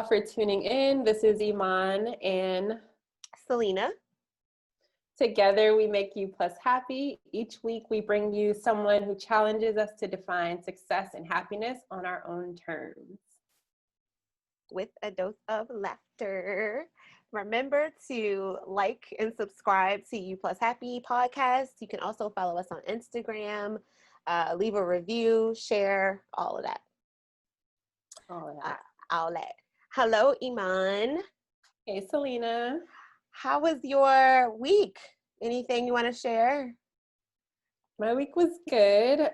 for tuning in. This is Iman and Selena. together we make you plus happy. Each week we bring you someone who challenges us to define success and happiness on our own terms. With a dose of laughter. Remember to like and subscribe to You Plus Happy podcast. You can also follow us on Instagram, leave a review, share, all of that. All that. Hello, Iman. Hey, Selena. How was your week? Anything you want to share? My week was good.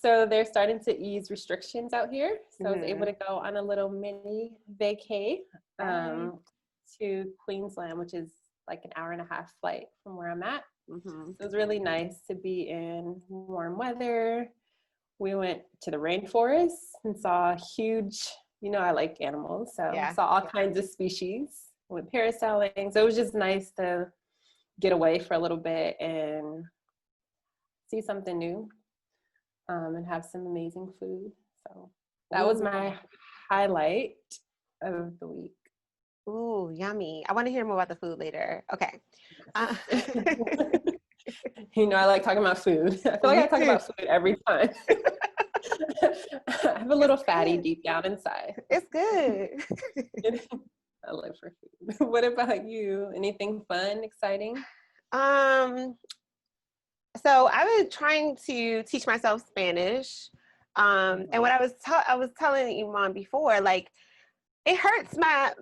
So they're starting to ease restrictions out here. So I was able to go on a little mini vacay to Queensland, which is like an hour and a half flight from where I'm at. So it was really nice to be in warm weather. We went to the rainforest and saw huge, I like animals, so saw all kinds of species. Went parasailing. So it was just nice to get away for a little bit and see something new and have some amazing food. So that was my highlight of the week. Ooh, yummy. I want to hear more about the food later. Okay. I like talking about food. I feel like I talk about food every time. I have a little fatty deep down inside. It's good. I live for food. What about you? Anything fun, exciting? So I was trying to teach myself Spanish. And what I was telling Iman before, like, it hurts my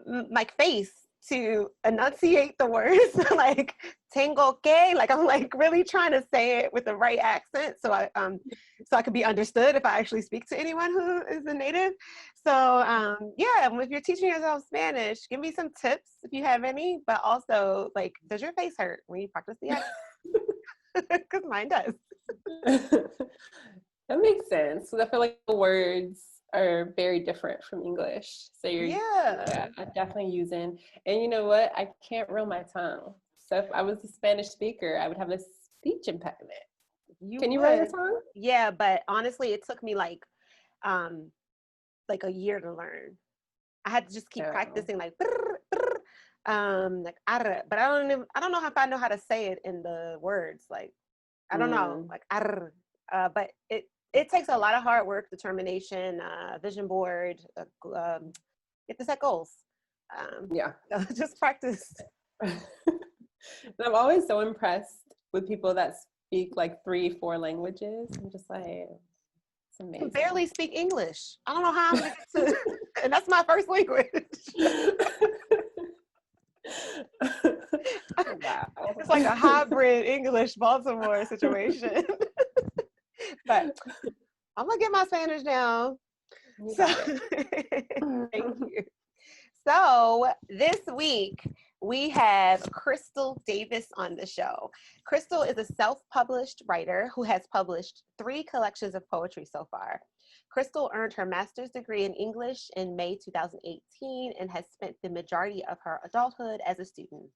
face to enunciate the words like tengo que, like I'm like really trying to say it with the right accent so I could be understood if I actually speak to anyone who is a native. So if you're teaching yourself Spanish, give me some tips if you have any, but also, like, does your face hurt when you practice the accent? Because mine does. That makes sense. I feel like the words are very different from English. So I'm definitely using, and you know what? I can't roll my tongue. So if I was a Spanish speaker, I would have a speech impediment. Can you roll your tongue? Yeah, but honestly, it took me like a year to learn. I had to just keep practicing like but I don't know if I know how to say it in the words. Like, I don't know, like but it takes a lot of hard work, determination, vision board, get to set goals. Just practice. I'm always so impressed with people that speak like 3-4 languages. I'm just like, it's amazing. I barely speak English. I don't know how I'm gonna get to, and that's my first language. Wow. It's like a hybrid English Baltimore situation. But I'm gonna get my Spanish down. Thank you. So this week we have Crystal Davis on the show. Crystal is a self-published writer who has published 3 collections of poetry so far. Crystal earned her master's degree in English in May 2018 and has spent the majority of her adulthood as a student.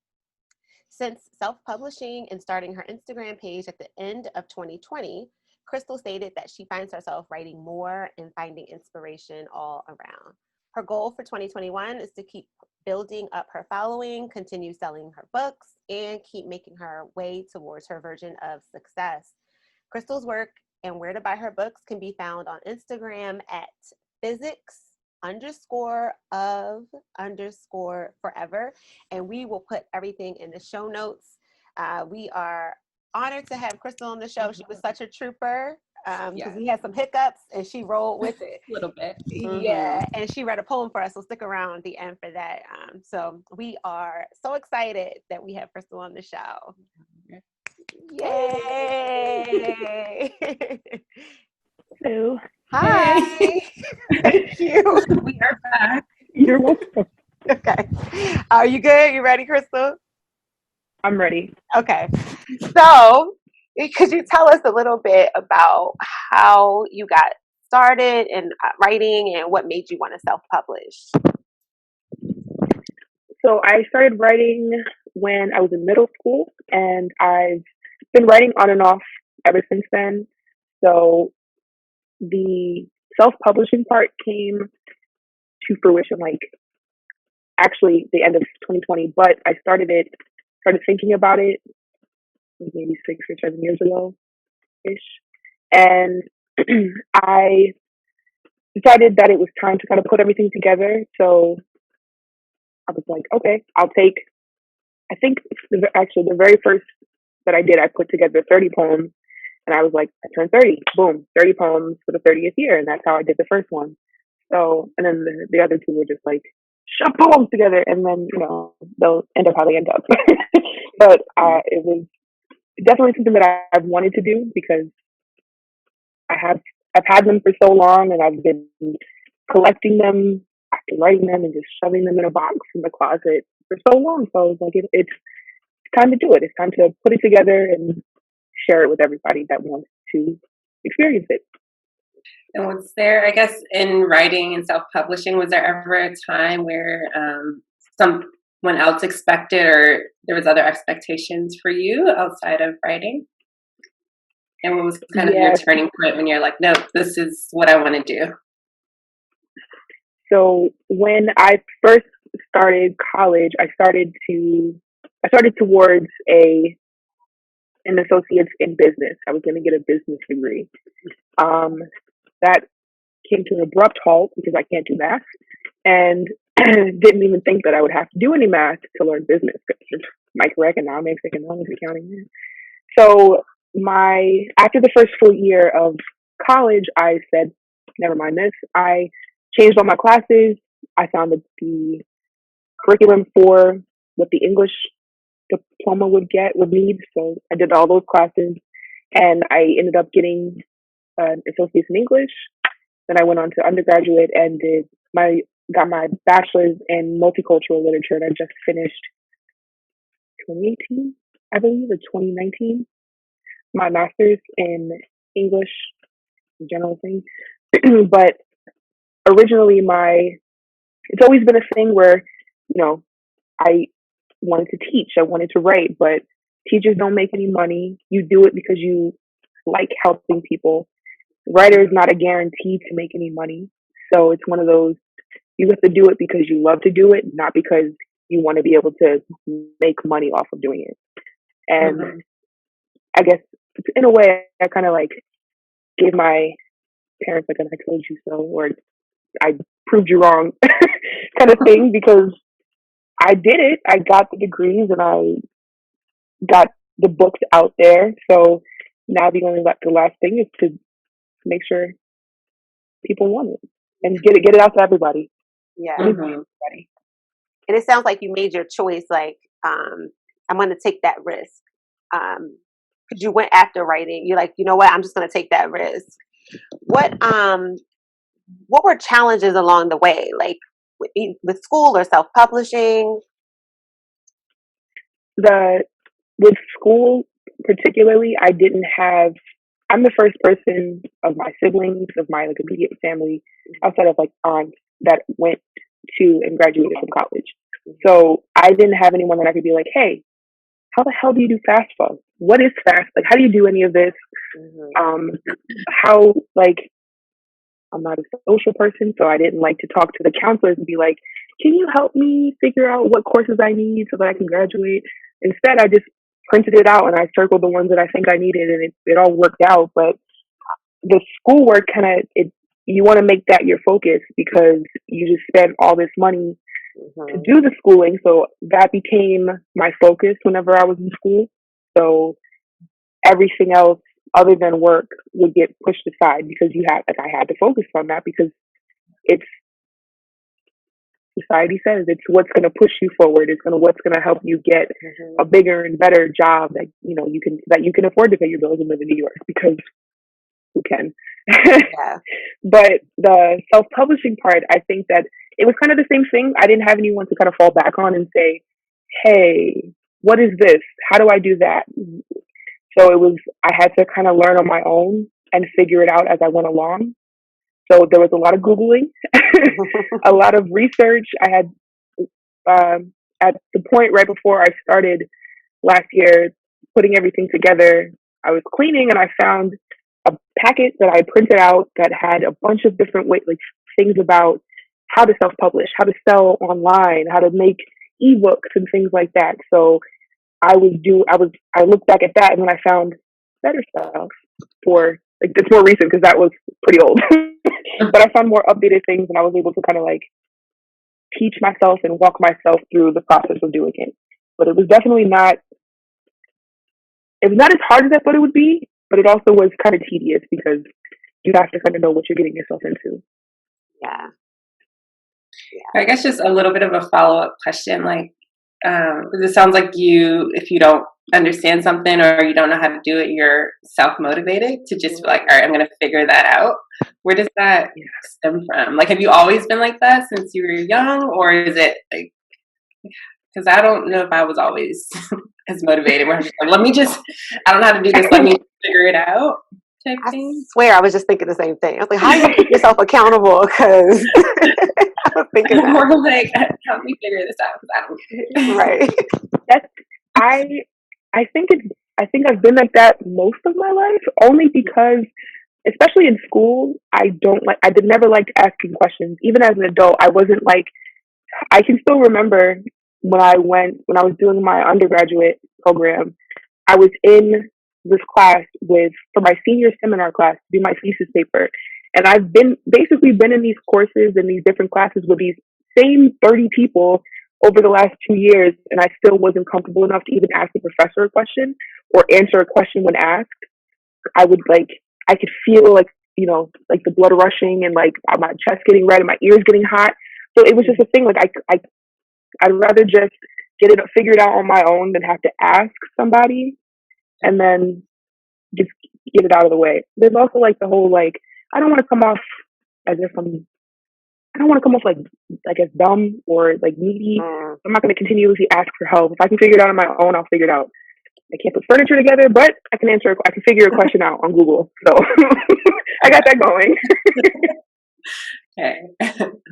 Since self-publishing and starting her Instagram page at the end of 2020, Crystal stated that she finds herself writing more and finding inspiration all around. Her goal for 2021 is to keep building up her following, continue selling her books, and keep making her way towards her version of success. Crystal's work and where to buy her books can be found on Instagram at physics_of_forever. And we will put everything in the show notes. We are honored to have Crystal on the show. She was such a trooper. Because we had some hiccups and she rolled with it a little bit. Yeah, and she read a poem for us, so stick around at the end for that. So we are so excited that we have Crystal on the show. Yay! Hello. Hi. Thank you. We are back. You're welcome. Okay. Are you good? You ready, Crystal? I'm ready. Okay. So, could you tell us a little bit about how you got started in writing and what made you want to self-publish? So I started writing when I was in middle school, and I've been writing on and off ever since then. So the self-publishing part came to fruition like actually the end of 2020, but I started thinking about it maybe 6 or 7 years ago ish. And I decided that it was time to kind of put everything together. So I was like, okay, I think actually the very first that I did, I put together 30 poems. And I was like, I turned 30, boom, 30 poems for the 30th year. And that's how I did the first one. So, and then the other two were just like, shove poems together. And then, they'll end up how they end up. But it was definitely something that I've wanted to do because I've had them for so long and I've been collecting them after writing them and just shoving them in a box in the closet for so long. So I was like, it's time to do it. It's time to put it together and share it with everybody that wants to experience it. And was there, I guess, in writing and self-publishing, was there ever a time where someone else expected or there was other expectations for you outside of writing? And what was kind of your turning point when you're like, no, this is what I want to do? So when I first started college, I started towards an associate's in business. I was going to get a business degree. That came to an abrupt halt because I can't do math, and didn't even think that I would have to do any math to learn business, microeconomics, economics, accounting. So after the first full year of college, I said, never mind this. I changed all my classes. I found the curriculum for what the English diploma would need. So I did all those classes, and I ended up getting an associate's in English. Then I went on to undergraduate and got my bachelor's in multicultural literature, and I just finished 2018, I believe, or 2019, my master's in English, general thing. But originally it's always been a thing where, I wanted to teach, I wanted to write, but teachers don't make any money. You do it because you like helping people. Writer is not a guarantee to make any money. So it's one of those, you have to do it because you love to do it, not because you want to be able to make money off of doing it. And I guess in a way, I kind of like gave my parents like an I told you so, or I proved you wrong kind of thing, because I did it. I got the degrees and I got the books out there. So now the last thing is to make sure people want it and get it out to everybody. Yeah. Everybody. And it sounds like you made your choice. Like, I'm going to take that risk. Because you went after writing. You're like, you know what? I'm just going to take that risk. What were challenges along the way? Like with school or self-publishing? With school particularly, I'm the first person of my siblings, of my like immediate family, outside of like aunts, that went to and graduated from college. So I didn't have anyone that I could be like, hey, how the hell do you do FAFSA? What is FAFSA? Like, how do you do any of this? I'm not a social person, so I didn't like to talk to the counselors and be like, can you help me figure out what courses I need so that I can graduate? Instead, I just printed it out and I circled the ones that I think I needed, and it all worked out. But the schoolwork you want to make that your focus because you just spent all this money to do the schooling. So that became my focus whenever I was in school. So everything else other than work would get pushed aside because I had to focus on that, because society says it's what's going to push you forward. It's what's going to help you get a bigger and better job that you can afford to pay your bills and live in New York, because who can? Yeah. But the self-publishing part, I think that it was kind of the same thing. I didn't have anyone to kind of fall back on and say, hey, what is this? How do I do that? So I had to kind of learn on my own and figure it out as I went along. So there was a lot of Googling, a lot of research. I had, at the point right before I started last year, putting everything together, I was cleaning and I found a packet that I printed out that had a bunch of different things about how to self-publish, how to sell online, how to make ebooks and things like that. So I looked back at that and then I found better stuff for like it's more recent because that was pretty old. But I found more updated things and I was able to kind of like teach myself and walk myself through the process of doing it. But it was definitely not as hard as I thought it would be, but it also was kind of tedious because you have to kind of know what you're getting yourself into. Yeah. I guess just a little bit of a follow-up question. Like, it sounds like if you don't understand something or you don't know how to do it, you're self-motivated to just be like, all right, I'm going to figure that out. Where does that stem from? Like, have you always been like that since you were young, or is it like, because I don't know if I was always as motivated where I'm just like, I don't know how to do this, let me figure it out type thing. I swear I was just thinking the same thing. I was like, how do you keep yourself accountable? Because I was thinking that. More like, help me figure this out because I don't get it. Right. I think I've been like that most of my life, only because especially in school, I did never like asking questions. Even as an adult, I wasn't like, I can still remember when I was doing my undergraduate program, I was in this class for my senior seminar class to do my thesis paper. And I've basically been in these courses and these different classes with these same 30 people over the last 2 years, and I still wasn't comfortable enough to even ask the professor a question or answer a question when asked. I could feel like, like the blood rushing and like my chest getting red and my ears getting hot. So it was just a thing. Like I'd rather just get it figured out on my own than have to ask somebody and then just get it out of the way. There's also like the whole like I don't want to come off like as dumb or like needy. I'm not going to continuously ask for help. If I can figure it out on my own, I'll figure it out. I can't put furniture together, but I can figure a question out on Google. So I got that going. Okay.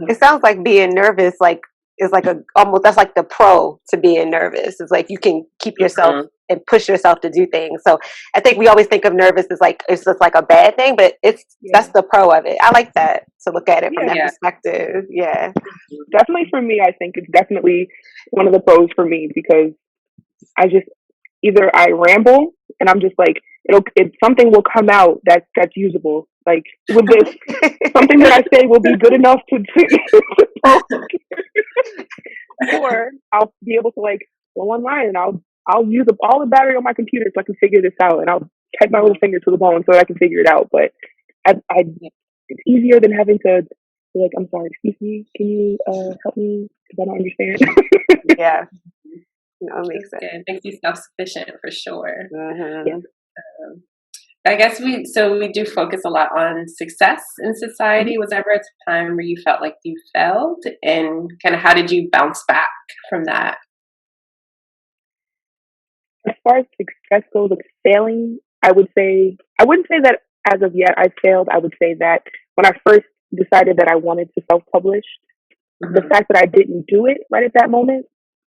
It sounds like being nervous, is like that's like the pro to being nervous. It's like you can keep yourself and push yourself to do things. So I think we always think of nervous as like it's just like a bad thing, but that's the pro of it. I like that, to look at it from that perspective. Yeah. Definitely for me, I think it's definitely one of the pros for me because either I ramble and I'm just like something will come out that's usable. Like with this, something that I say will be good enough to or I'll be able to like go online and I'll use up all the battery on my computer so I can figure this out, and I'll type my little finger to the bone so that I can figure it out. But it's easier than having to be like, I'm sorry, excuse me, can you help me because I don't understand. Yeah. No, it makes sense. It makes you self-sufficient for sure. Mm-hmm. Yeah. I guess we do focus a lot on success in society. Was there ever a time where you felt like you failed, and kind of how did you bounce back from that? As far as success goes, like failing, I wouldn't say that as of yet I failed. I would say that when I first decided that I wanted to self-publish, the fact that I didn't do it right at that moment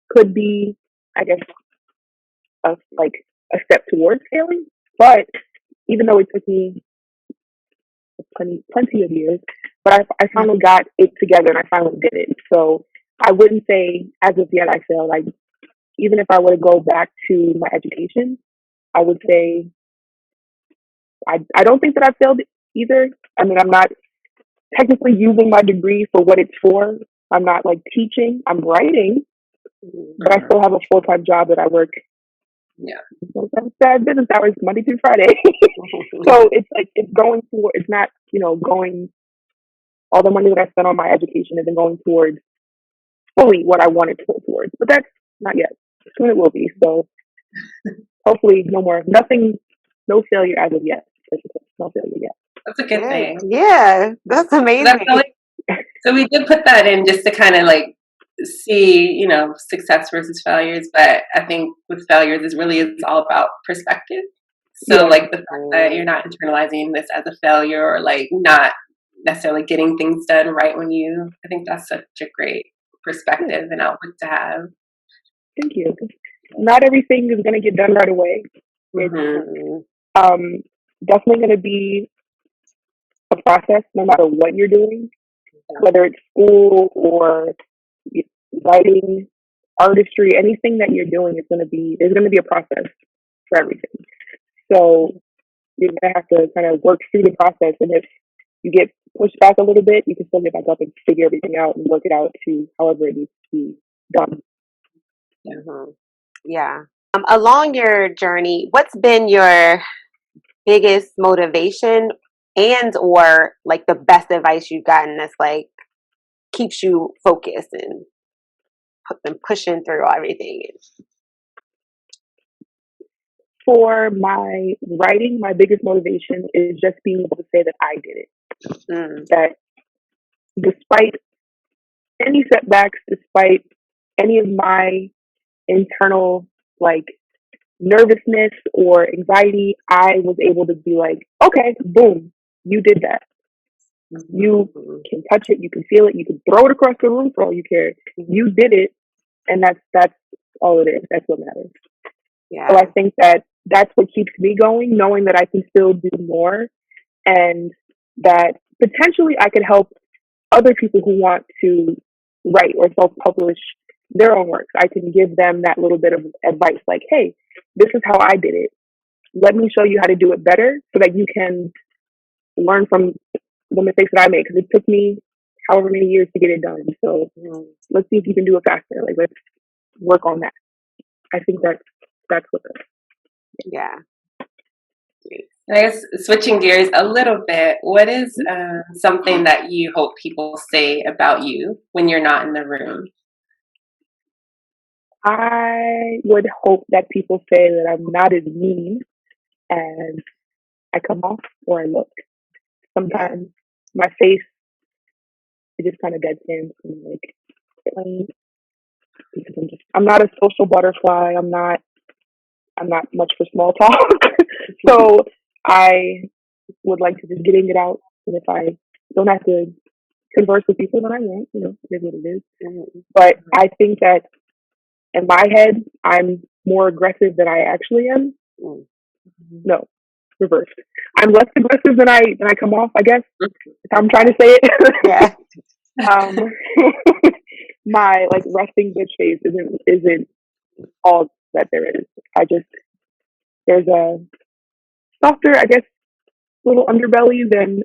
could be, I guess, a step towards failing. But even though it took me plenty of years, but I finally got it together and I finally did it. So I wouldn't say as of yet I failed. Even if I were to go back to my education, I would say I don't think that I failed either. I mean, I'm not technically using my degree for what it's for. I'm not like teaching. I'm writing, but I still have a full-time job that I work. Yeah. Business hours Monday through Friday. So it's like it's not, going, all the money that I spent on my education isn't going towards fully what I wanted to go towards. But that's not yet. Soon it will be. So hopefully no failure as of yet. No failure yet. That's a good thing. Yeah, that's amazing. So we did put that in just to kind of like see, success versus failures. But I think with failures, it's all about perspective. So like the fact that you're not internalizing this as a failure or like not necessarily getting things done right I think that's such a great perspective and outlook to have. Thank you. Not everything is going to get done right away. Mm-hmm. It's definitely going to be a process no matter what you're doing. whether it's school or writing, artistry, anything that you're doing is there's going to be a process for everything. So you're going to have to kind of work through the process. And if you get pushed back a little bit, you can still get back up and figure everything out and work it out to however it needs to be done. Mm-hmm. Yeah. Along your journey, what's been your biggest motivation and or like the best advice you've gotten that's like keeps you focused and pushing through everything? For my writing, my biggest motivation is just being able to say that I did it. That despite any setbacks, despite any of my internal like nervousness or anxiety, I was able to be like, okay, boom, you did that. You can touch it, you can feel it, you can throw it across the room for all you care. You did it, and that's all it is. That's what matters. Yeah. So I think that's what keeps me going, knowing that I can still do more, and that potentially I could help other people who want to write or self-publish their own works. I can give them that little bit of advice, like, hey, this is how I did it. Let me show you how to do it better so that you can learn from the mistakes that I made, because it took me however many years to get it done. So let's see if you can do it faster. Like, let's work on that. I think that's what yeah. I guess switching gears a little bit, what is something that you hope people say about you when you're not in the room? I would hope that people say that I'm not as mean as I come off or I look. Sometimes my face is just kind of dead skin and like plain, because I'm not a social butterfly. I'm not much for small talk. So I would like to just getting it out, and if I don't have to converse with people, then I won't. It is what it is. But I think that in my head, I'm more aggressive than I actually am. No, reverse. I'm less aggressive than I come off, I guess. If I'm trying to say it. Yeah. My like resting bitch face isn't all that there is. There's a softer, I guess, little underbelly than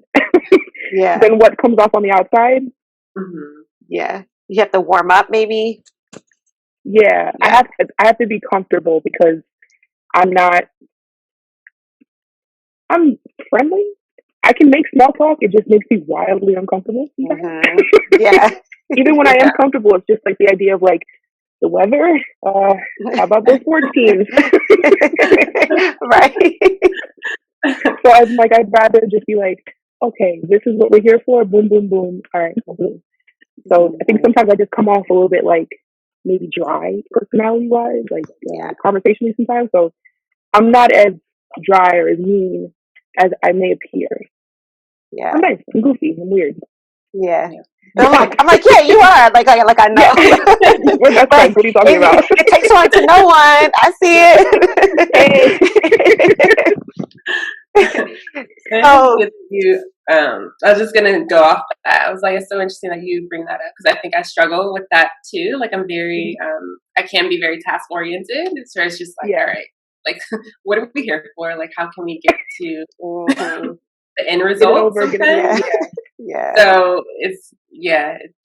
than what comes off on the outside. Yeah. You have to warm up, maybe. Yeah. I have to be comfortable, because I'm friendly. I can make small talk. It just makes me wildly uncomfortable. Yeah. Even when I am comfortable, it's just like the idea of like the weather. How about those sports teams? Right. So I'm like, I'd rather just be like, okay, this is what we're here for. Boom, boom, boom. All right. Boom. So I think sometimes I just come off a little bit like maybe dry personality wise, like conversationally sometimes. So I'm not as dry or as mean as I may appear. Yeah. I'm nice. I'm goofy. I'm weird. Yeah. I'm like, yeah, you are. Like I know. We're best friends. What are you talking about? It takes one to know one. I see it. With you, I was just gonna go off that. I was like, it's so interesting that you bring that up, because I think I struggle with that too. Like, I'm very, I can be very task oriented. So it's just like, all right, like, what are we here for? Like, how can we get to the end result? Yeah. So it's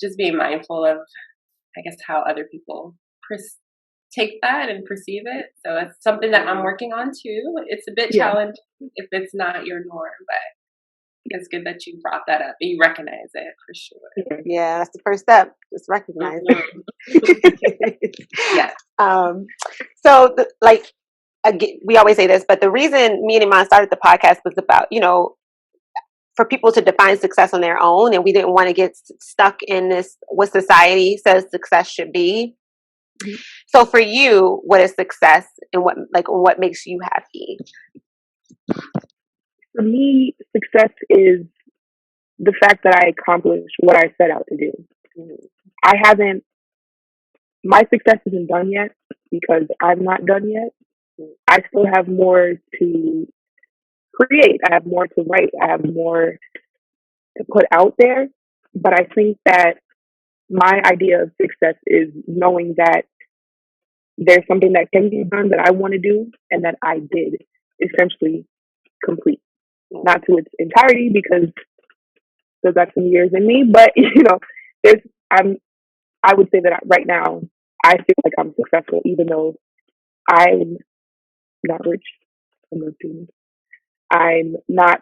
just being mindful of, I guess, how other people take that and perceive it. So it's something that I'm working on too. It's a bit challenging if it's not your norm, but it's good that you brought that up and you recognize it for sure. Yeah, that's the first step. Just recognize it. Yeah. So like, again, we always say this, but the reason me and Iman started the podcast was about, for people to define success on their own, and we didn't want to get stuck in this what society says success should be. So for you, what is success, and what makes you happy? For me, success is the fact that I accomplished what I set out to do. My success isn't done yet, because I'm not done yet. I still have more to create. I have more to write. I have more to put out there. But I think that my idea of success is knowing that there's something that can be done that I want to do and that I did essentially complete. Not to its entirety because still got some years in me, but there's I would say that right now I feel like I'm successful even though I'm not rich. I'm not famous. I'm not,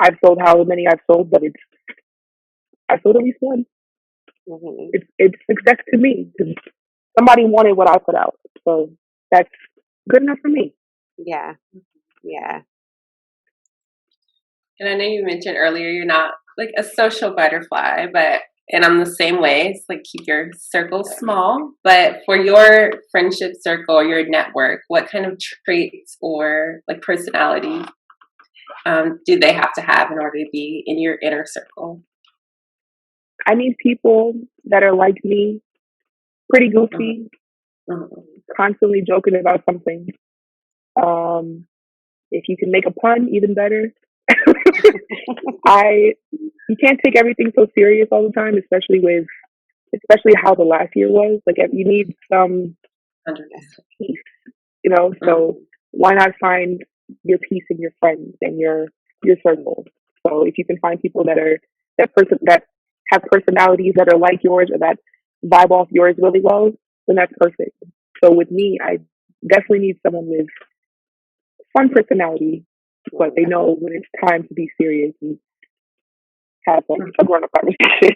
I've sold how many I've sold, but I sold at least one. Mm-hmm. It's success to me. Somebody wanted what I put out, so that's good enough for me. Yeah, yeah. And I know you mentioned earlier you're not like a social butterfly, and I'm the same way. It's like keep your circle small. But for your friendship circle or your network, what kind of traits or like personality do they have to have in order to be in your inner circle? I need people that are like me, pretty goofy, constantly joking about something. If you can make a pun, even better. You can't take everything so serious all the time, especially how the last year was. Like you need some peace, So why not find your peace in your friends and your circle? So if you can find people that have personalities that are like yours or that vibe off yours really well, then that's perfect. So with me, I definitely need someone with fun personality, but they know when it's time to be serious and have like a grown up conversation.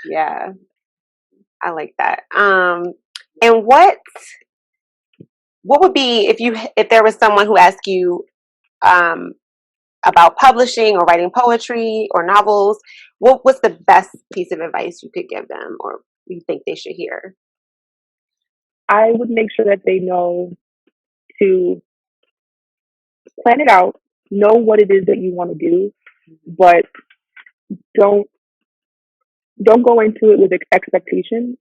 Yeah. I like that. And what would be if there was someone who asked you about publishing or writing poetry or novels, what's the best piece of advice you could give them or you think they should hear? I would make sure that they know to plan it out, know what it is that you want to do, but don't go into it with expectations.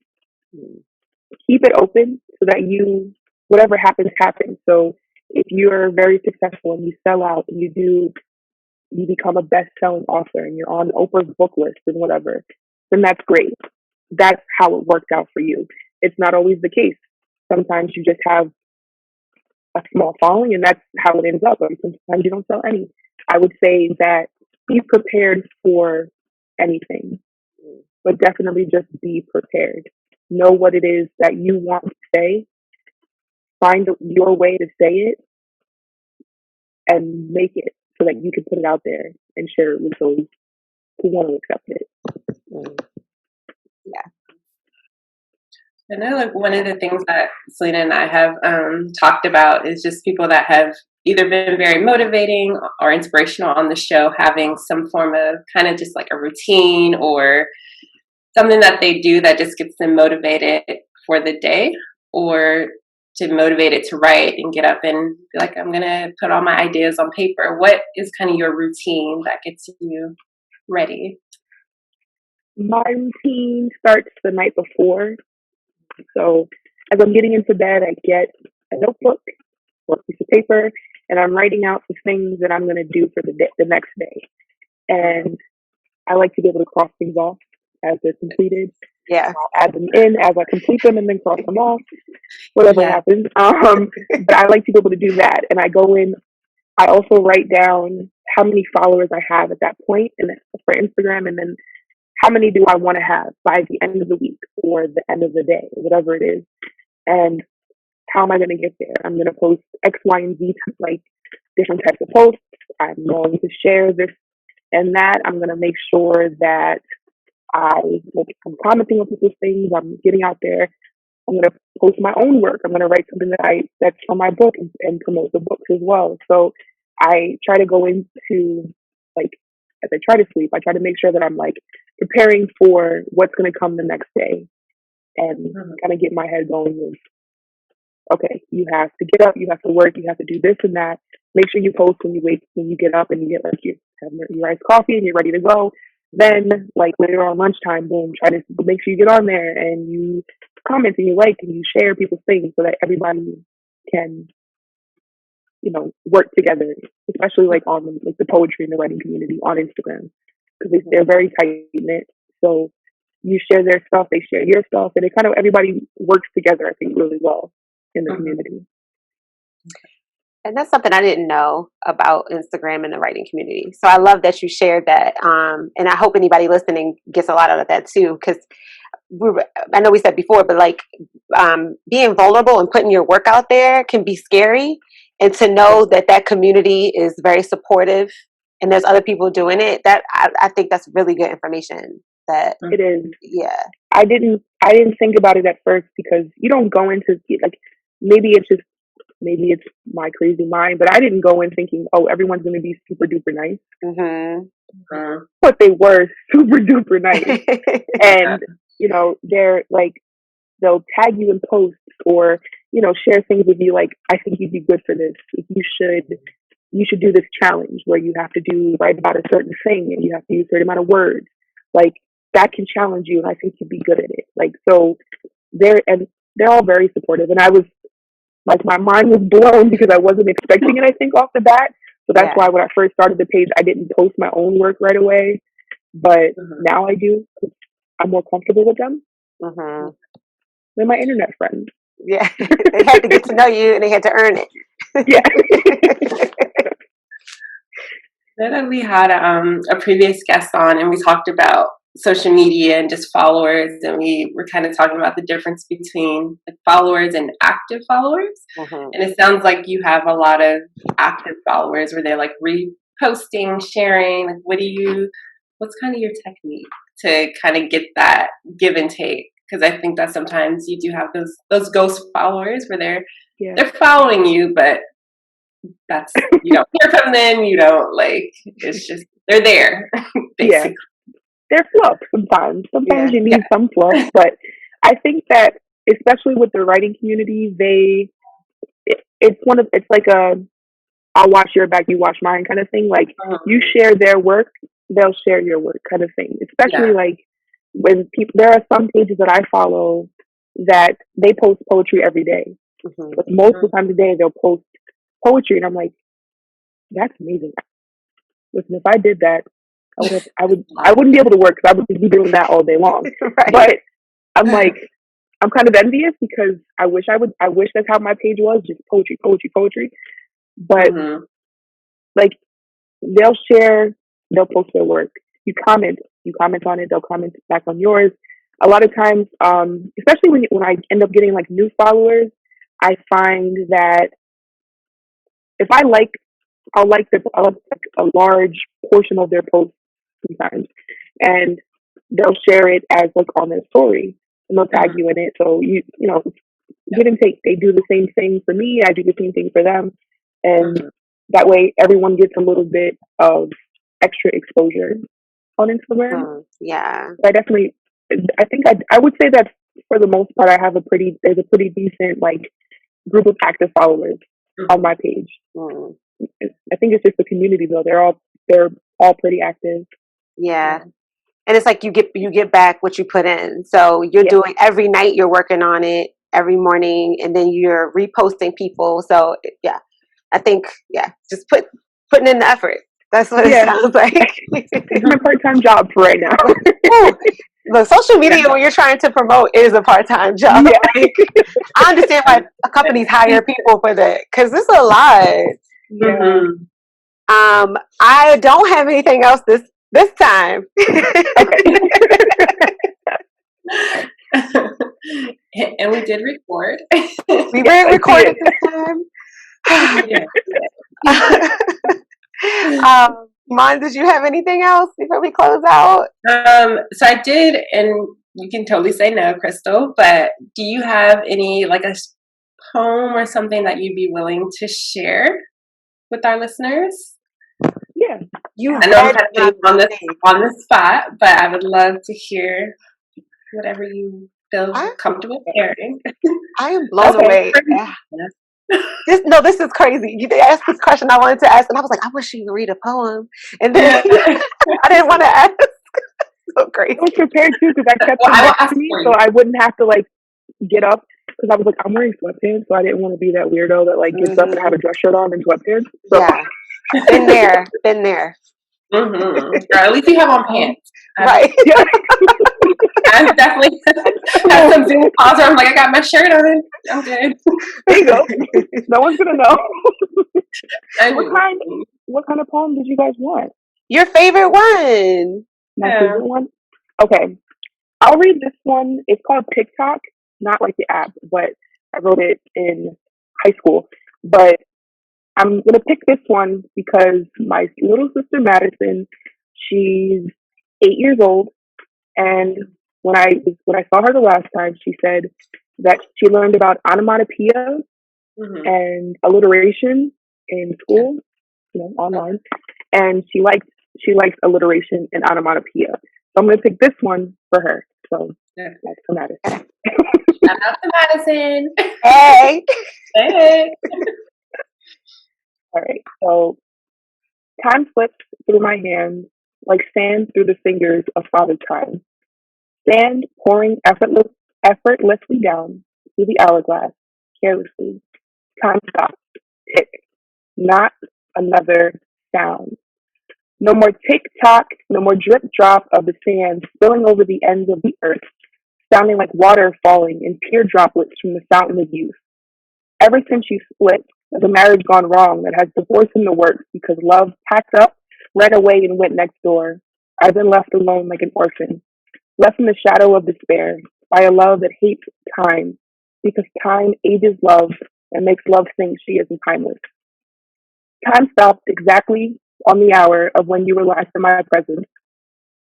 Keep it open so that whatever happens, happens. So if you're very successful and you sell out and you become a best-selling author and you're on Oprah's book list and whatever, then that's great. That's how it worked out for you. It's not always the case. Sometimes you just have a small following and that's how it ends up. Sometimes you don't sell any. I would say that be prepared for anything, but definitely just be prepared. Know what it is that you want to say. Find your way to say it and make it so that you can put it out there and share it with those who want to accept it. Yeah. I know like one of the things that Selena and I have talked about is just people that have either been very motivating or inspirational on the show, having some form of kind of just like a routine or something that they do that just gets them motivated for the day or to motivate it to write and get up and be like, I'm going to put all my ideas on paper. What is kind of your routine that gets you ready? My routine starts the night before. So as I'm getting into bed, I get a notebook or a piece of paper and I'm writing out the things that I'm going to do for the next day. And I like to be able to cross things off as they're completed. Yeah. I'll add them in as I complete them and then cross them off, whatever happens. But I like to be able to do that. And I go in, I also write down how many followers I have at that point and for Instagram, and then how many do I want to have by the end of the week or the end of the day, whatever it is. And how am I going to get there? I'm going to post X, Y, and Z, like different types of posts. I'm going to share this and that. I'm going to make sure that I'm commenting on people's things. I'm getting out there. I'm going to post my own work. I'm going to write something that's from my book and promote the books as well. So I try to go into, like, as I try to sleep, I try to make sure that I'm like preparing for what's going to come the next day and kind of get my head going with, okay, you have to get up, you have to work, you have to do this and that. Make sure you post when you get up and you get like you have your iced coffee and you're ready to go. Then like later on lunchtime, boom, try to make sure you get on there and you comment and you like and you share people's things so that everybody can work together, especially like on like the poetry and the writing community on Instagram, because they're very tight knit. So you share their stuff, they share your stuff, and it kind of everybody works together, I think, really well in the community. And that's something I didn't know about Instagram and the writing community. So I love that you shared that. And I hope anybody listening gets a lot out of that too, because I know we said before, but like being vulnerable and putting your work out there can be scary. And to know that community is very supportive and there's other people doing it, that I think that's really good information. That it is. Yeah. I didn't think about it at first, because you don't go into like, maybe it's my crazy mind, but I didn't go in thinking, oh, everyone's going to be super duper nice. But they were super duper nice. And, they're like, they'll tag you in posts or, share things with you like, I think you'd be good for this. You should do this challenge where you have to write about a certain thing and you have to use a certain amount of words. Like, that can challenge you and I think you'd be good at it. Like, so they're all very supportive. And I was, like, my mind was blown because I wasn't expecting it, I think, off the bat. So that's why when I first started the page, I didn't post my own work right away. But now I do, because I'm more comfortable with them. They're my internet friends. Yeah. They had to get to know you and they had to earn it. Yeah. Then we had a previous guest on and we talked about social media and just followers, and we were kind of talking about the difference between like followers and active followers. And it sounds like you have a lot of active followers where they're like reposting, sharing. Like, what's kind of your technique to kind of get that give and take? Because I think that sometimes you do have those ghost followers where they're following you, but that's, you don't hear from them, you don't, like, it's just they're there. Basically. They're fluff sometimes. Sometimes you need some fluff, but I think that especially with the writing community, it's like a I'll watch your back, you watch mine kind of thing. Like, you share their work, they'll share your work kind of thing. Especially like when there are some pages that I follow that they post poetry every day. But most of the time today they'll post poetry, and I'm like, that's amazing. Listen, if I did that, I wouldn't be able to work because I would be doing that all day long. Right. But I'm like, I'm kind of envious because I wish that's how my page was, just poetry. But like, they'll post their work. You comment on it, they'll comment back on yours. A lot of times, especially when I end up getting like new followers, I find that if I'll like a large portion of their posts sometimes, and they'll share it as like on their story, and they'll tag you in it. So give and take. They do the same thing for me, I do the same thing for them, and that way everyone gets a little bit of extra exposure on Instagram. I think I would say that for the most part, there's a pretty decent like group of active followers on my page. I think it's just the community though. They're all pretty active. Yeah. And it's like you get back what you put in. So you're doing every night, you're working on it every morning, and then you're reposting people. So I think just putting in the effort. That's what it sounds like. It's my part-time job for right now. Look, social media when you're trying to promote is a part-time job. Like, I understand why companies hire people for that, because it's a lot. I don't have anything else this time. And we did record. We did record this time. Mon, did you have anything else before we close out? So I did, and you can totally say no, Crystal, but do you have any, like a poem or something that you'd be willing to share with our listeners? Yeah. I know I'm kind of on the spot, but I would love to hear whatever you feel comfortable sharing. I am blown away. This is crazy. You asked this question I wanted to ask, and I was like, I wish you would read a poem. And then I didn't want to ask. So crazy. I was prepared too, because I kept it next to me, so I wouldn't have to like get up. because I was like, I'm wearing sweatpants, so I didn't want to be that weirdo that like gets up and have a dress shirt on and sweatpants. So. Yeah, been there. Girl, at least you have on pants. Right. Yeah. I've definitely had some Zoom calls where I'm like, I got my shirt on. I'm good. There you go. No one's gonna know. What kind of poem did you guys want? Your favorite one. My favorite one? Okay. I'll read this one. It's called TikTok, not like the app, but I wrote it in high school. But I'm going to pick this one because my little sister Madison, she's 8 years old. And when I saw her the last time, she said that she learned about onomatopoeia and alliteration in school, online. And she likes alliteration and onomatopoeia. So I'm going to pick this one for her. So that's for Madison. Shout out to Madison. Hey. Hey. All right. So time slips through my hands like sand through the fingers of Father Time. Sand pouring effortlessly down through the hourglass, carelessly. Time stops. Tick. Not another sound. No more tick-tock, no more drip-drop of the sand spilling over the ends of the earth, sounding like water falling in tear droplets from the fountain of youth. Ever since you split, there's a marriage gone wrong that has divorce in the works because love packed up, ran away, and went next door. I've been left alone like an orphan, left in the shadow of despair by a love that hates time because time ages love and makes love think she isn't timeless. Time stopped exactly on the hour of when you were last in my presence,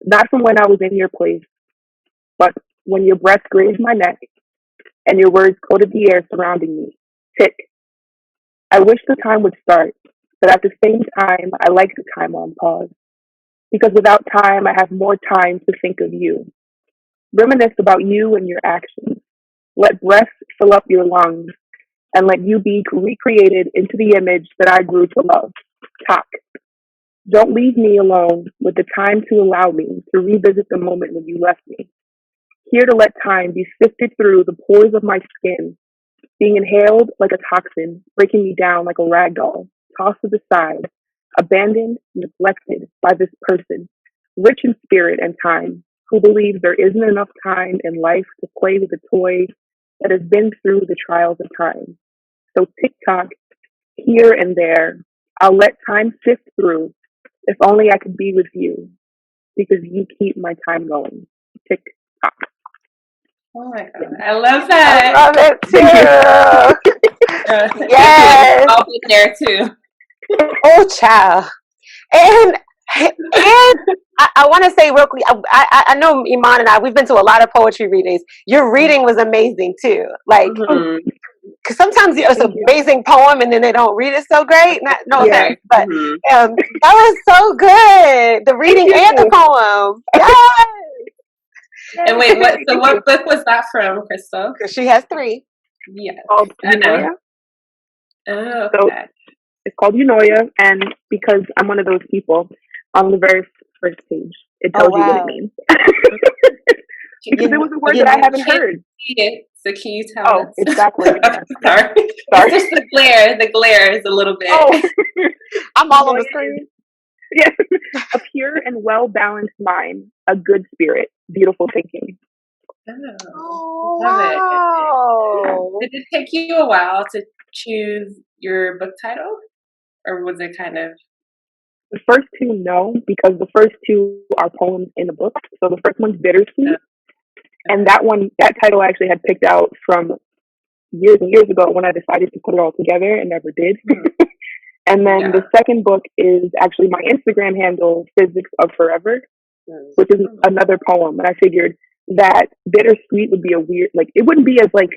not from when I was in your place, but when your breath grazed my neck and your words coated the air surrounding me. Tick. I wish the time would start, but at the same time, I like the time on pause. Because without time, I have more time to think of you. Reminisce about you and your actions. Let breath fill up your lungs and let you be recreated into the image that I grew to love. Talk. Don't leave me alone with the time to allow me to revisit the moment when you left me. Here to let time be sifted through the pores of my skin, being inhaled like a toxin, breaking me down like a rag doll, tossed to the side, abandoned, neglected by this person, rich in spirit and time, who believes there isn't enough time in life to play with a toy that has been through the trials of time. So tick-tock, here and there, I'll let time sift through. If only I could be with you, because you keep my time going. Tick-tock. Oh my God. I love that. I love it too. Yes. I'll be there too. Oh, child. And I want to say real quick, I know Iman and we've been to a lot of poetry readings. Your reading was amazing too. Like, because sometimes it's an amazing poem and then they don't read it so great. No offense, but that was so good. The reading and the poem. Yes. And wait, what book was that from, Crystal? Because she has 3. Yes. Called I know. Eunoia. Oh, So okay. it's called Eunoia, and because I'm one of those people, on the very first page, it tells you what it means. Because it was a word that I haven't heard. So can you tell us? Exactly. Sorry. It's just the glare is a little bit. Oh. I'm all on the screen. Yes. A pure and well-balanced mind, a good spirit, beautiful thinking. Oh, Love wow. it. Did it take you a while to choose your book title? Or was it kind of... The first 2, no, because the first 2 are poems in the book. So the first one's Bittersweet. And that title I actually had picked out from years and years ago when I decided to put it all together and never did. And then the second book is actually my Instagram handle, Physics of Forever, which is another poem. And I figured that Bittersweet would be a weird, like, it wouldn't be as, like,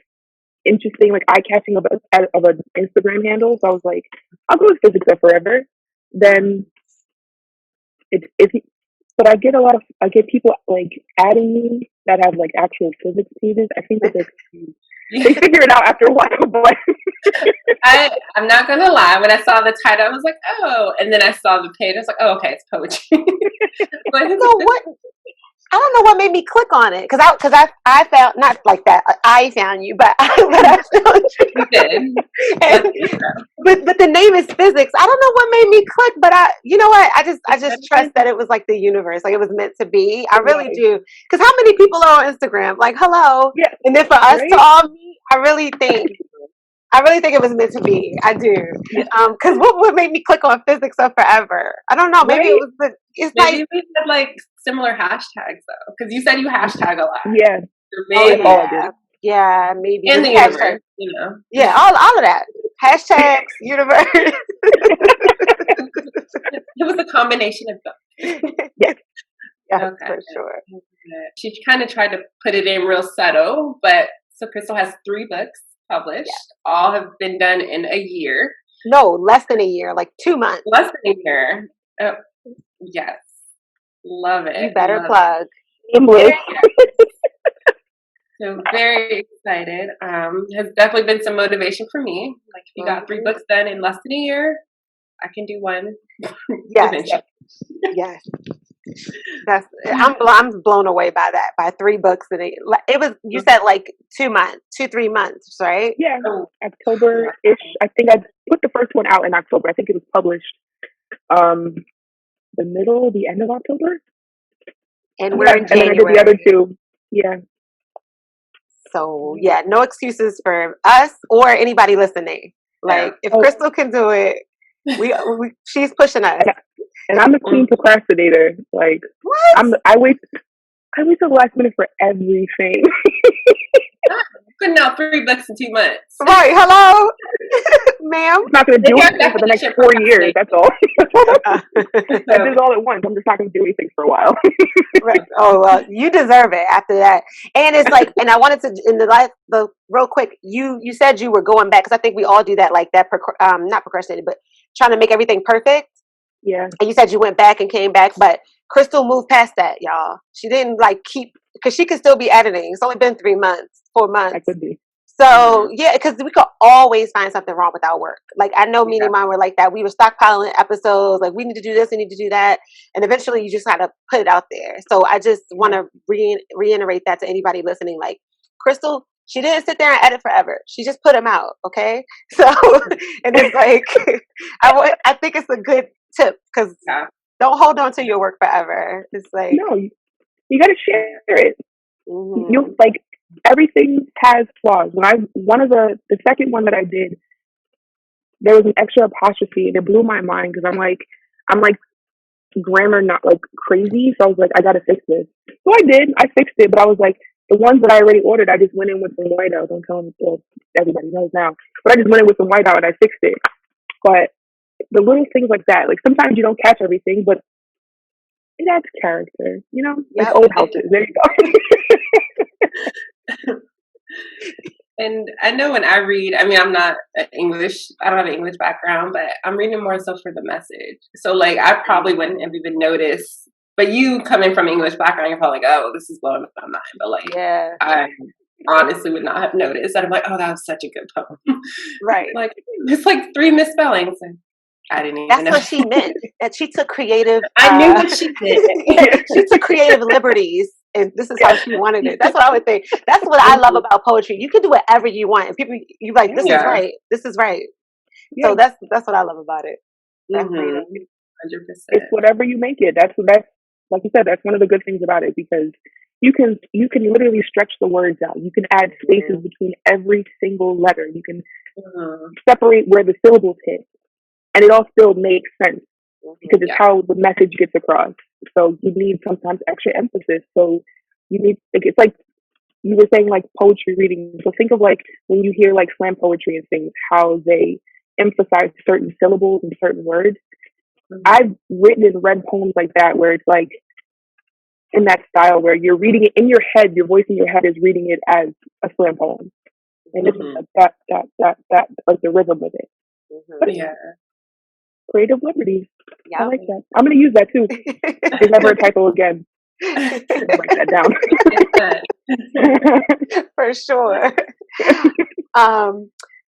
interesting, like, eye-catching of an Instagram handle. So I was like, I'll go with Physics of Forever. Then but I get people, like, adding me that have, like, actual physics pages. I think that they figure it out after a while, but... I'm not gonna lie. When I saw the title, I was like, "Oh!" And then I saw the page. I was like, "Oh, okay, it's poetry." So I don't know what made me click on it because I found not like that. I found you, but I found you. You did. And, but the name is physics. I don't know what made me click, but you know what? I just trust that it was like the universe, like it was meant to be. I really do. Because how many people are on Instagram? Like, hello. Yeah. And then for us to all meet, I really think it was meant to be. I do. Because what would make me click on physics of forever? I don't know. Maybe it was maybe we had like similar hashtags though, because you said you hashtag a lot. Yeah. Maybe. Yeah, maybe. And the universe, you know. Yeah, all of that. Hashtags, universe. It was a combination of both. Yes, Okay. for sure. She kind of tried to put it in real subtle, but so Crystal has 3 books published. Yeah. All have been done in a year. No, less than a year, like 2 months. Less than a year. Oh, yes. Love it. You better plug. So very excited. Has definitely been some motivation for me. Like if you got 3 books done in less than a year, I can do one. Yes. Yes. I'm blown away by that. By 3 books and it was, you said like 2 months, 3 months, right? Yeah, October-ish. I think I put the first one out in October. I think it was published the end of October. And we're in January. And then I did the other 2. Yeah. So yeah, no excuses for us or anybody listening. Like if Crystal can do it, she's pushing us. And I'm the queen procrastinator. Like what? I wait till the last minute for everything. Putting out 3 books in 2 months. Right? Hello, ma'am. I'm not going to do anything for the next 4 years. That's all. I did it all at once. I'm just not going to do anything for a while. Right. Oh well, you deserve it after that. And it's like, and I wanted to in the real quick. You said you were going back because I think we all do that, like that. Not procrastinating, but trying to make everything perfect. Yeah. And you said you went back and came back, but Crystal moved past that, y'all. She didn't like keep because she could still be editing. It's only been 3 months, 4 months. I could be. So yeah, because we could always find something wrong with our work. Like I know me and mine were like that. We were stockpiling episodes. Like we need to do this, we need to do that, and eventually you just gotta put it out there. So I just want to reiterate that to anybody listening. Like Crystal, she didn't sit there and edit forever. She just put them out. Okay, so and it's like I think it's a good tip because don't hold on to your work forever. It's like no, you gotta share it. Mm-hmm. You like. Everything has flaws. The second one that I did, there was an extra apostrophe and it blew my mind because I'm like grammar not like crazy. So I was like, I gotta fix this. So I did. I fixed it, but I was like, the ones that I already ordered, I just went in with some whiteout. Don't tell them, well, everybody knows now. But I just went in with some whiteout and I fixed it. But the little things like that, like sometimes you don't catch everything, but it adds character, you know? Like old houses. There you go. And I know when I read, I mean, I'm not English, I don't have an English background, but I'm reading more so for the message. So like, I probably wouldn't have even noticed, but you coming from English background, you're probably like, oh, this is blowing my mind. But like, I honestly would not have noticed. I'm like, oh, that was such a good poem. Right. Like, it's like 3 misspellings. And I didn't even know. That's what she meant. That she took creative. I knew what she did. She took creative liberties. And this is how she wanted it. That's what I would think. That's what I love about poetry. You can do whatever you want, and people, you like, this is right. This is right. Yeah. So that's what I love about it. 100%. It's whatever you make it. That's like you said. That's one of the good things about it because you can literally stretch the words out. You can add spaces between every single letter. You can separate where the syllables hit, and it all still makes sense because it's how the message gets across. So you need sometimes extra emphasis. So you need, it's like you were saying, like poetry reading. So think of like when you hear like slam poetry and things, how they emphasize certain syllables and certain words. I've written and read poems like that where it's like in that style where you're reading it in your head, your voice in your head is reading it as a slam poem. And it's like that, like the rhythm with it. But creative liberties. Yeah, I like that. I'm going to use that too. There's never a typo again. Write that down. For sure.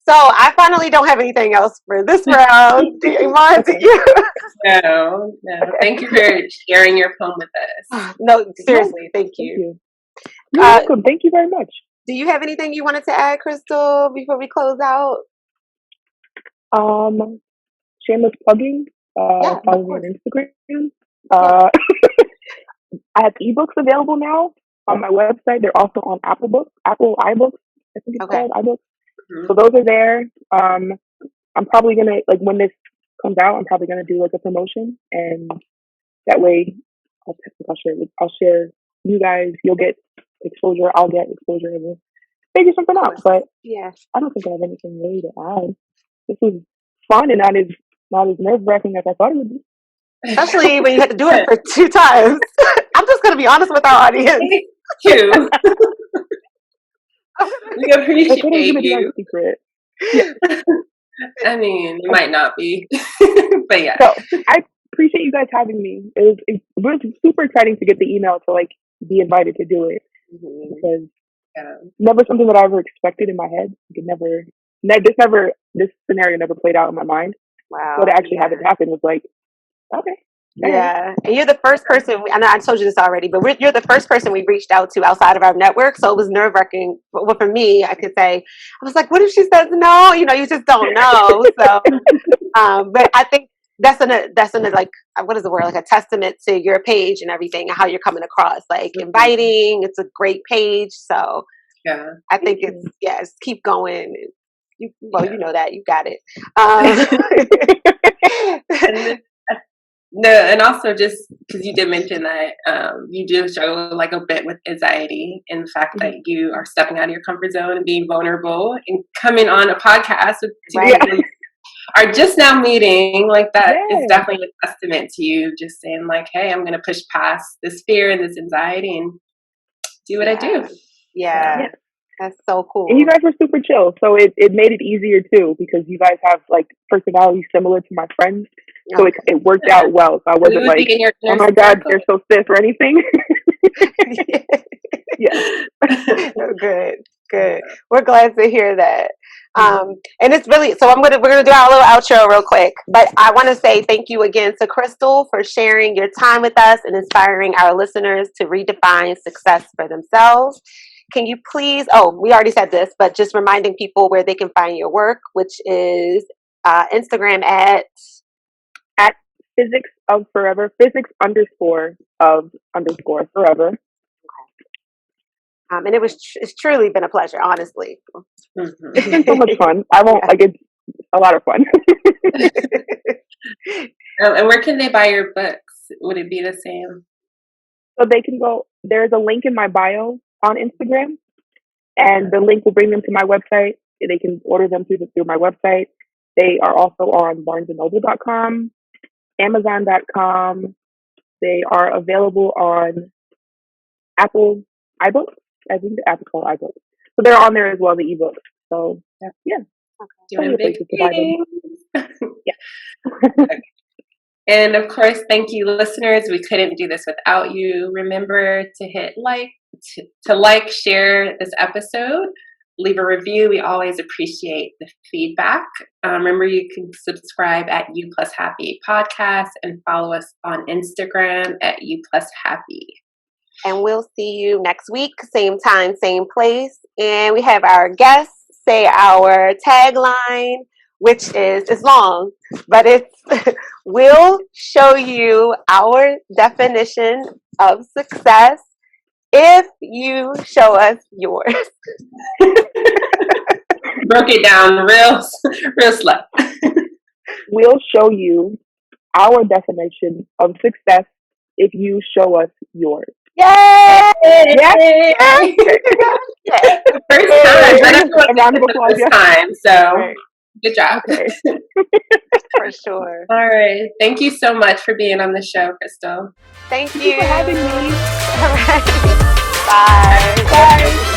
So I finally don't have anything else for this round. Iman, do you? No. Thank you for sharing your poem with us. No, seriously, thank you. You're welcome. Thank you very much. Do you have anything you wanted to add, Crystal, before we close out? Shameless plugging. Yeah, follow me on Instagram. I have ebooks available now on my website. They're also on Apple iBooks. I think it's called iBooks. So those are there. I'm probably gonna, like, when this comes out, I'm probably gonna do like a promotion, and that way I'll share you guys. You'll get exposure. I'll get exposure, and we'll figure something out. But yeah, I don't think I have anything really to add. This was fun and not as nerve wracking as I thought it would be. Especially when you had to do it for 2 times. I'm just gonna be honest with our audience. Too. We appreciate you. Secret. Yeah. I mean, it might not be, but yeah. So I appreciate you guys having me. It was super exciting to get the email to like be invited to do it, because never something that I ever expected in my head. This scenario never played out in my mind. Wow. So to actually have it happen was like, okay. Yeah, and you're the first person. I know I told you this already, but you're the first person we reached out to outside of our network. So it was nerve wracking. Well, for me, I could say, I was like, "What if she says no?" You know, you just don't know. So, but I think that's like, what is the word? Like a testament to your page and everything, and how you're coming across. Like inviting. It's a great page. So yeah, I think it's keep going. You know that you got it. No, and also just because you did mention that you do struggle like a bit with anxiety, and the fact that you are stepping out of your comfort zone and being vulnerable and coming on a podcast with two people are just now meeting, like that is definitely a testament to you just saying like, hey, I'm going to push past this fear and this anxiety and do what I do. Yeah. That's so cool. And you guys were super chill, so it made it easier too, because you guys have like personalities similar to my friends, so it worked out well. So I wasn't like, oh my God, they're so stiff or anything. Good. We're glad to hear that. And it's really, so we're gonna do our little outro real quick, but I want to say thank you again to Crystal for sharing your time with us and inspiring our listeners to redefine success for themselves. Can you please, we already said this, but just reminding people where they can find your work, which is Instagram at physics of forever, physics_of_forever. And it's truly been a pleasure, honestly. It's been so much fun. It's a lot of fun. And where can they buy your books? Would it be the same? So they can go, there's a link in my bio on Instagram, and the link will bring them to my website. They can order them through my website. They are also on barnesandnoble.com, amazon.com. They are available on Apple iBooks. I think the app's called iBooks. So they're on there as well, the ebooks. So yeah. Doing big things. Okay. And of course, thank you, listeners. We couldn't do this without you. Remember to hit like, share this episode, leave a review. We always appreciate the feedback. Remember, you can subscribe at U+Happy Podcast and follow us on Instagram at U+Happy. And we'll see you next week, same time, same place. And we have our guests say our tagline, which is, it's long, but it's, we'll show you our definition of success if you show us yours. Broke it down real slow. We'll show you our definition of success if you show us yours. Yay! Yay! First time. A round of applause. This time. So good job. Okay. For sure. All right. Thank you so much for being on the show, Crystal. Thank you for having me. All right. Bye. Bye.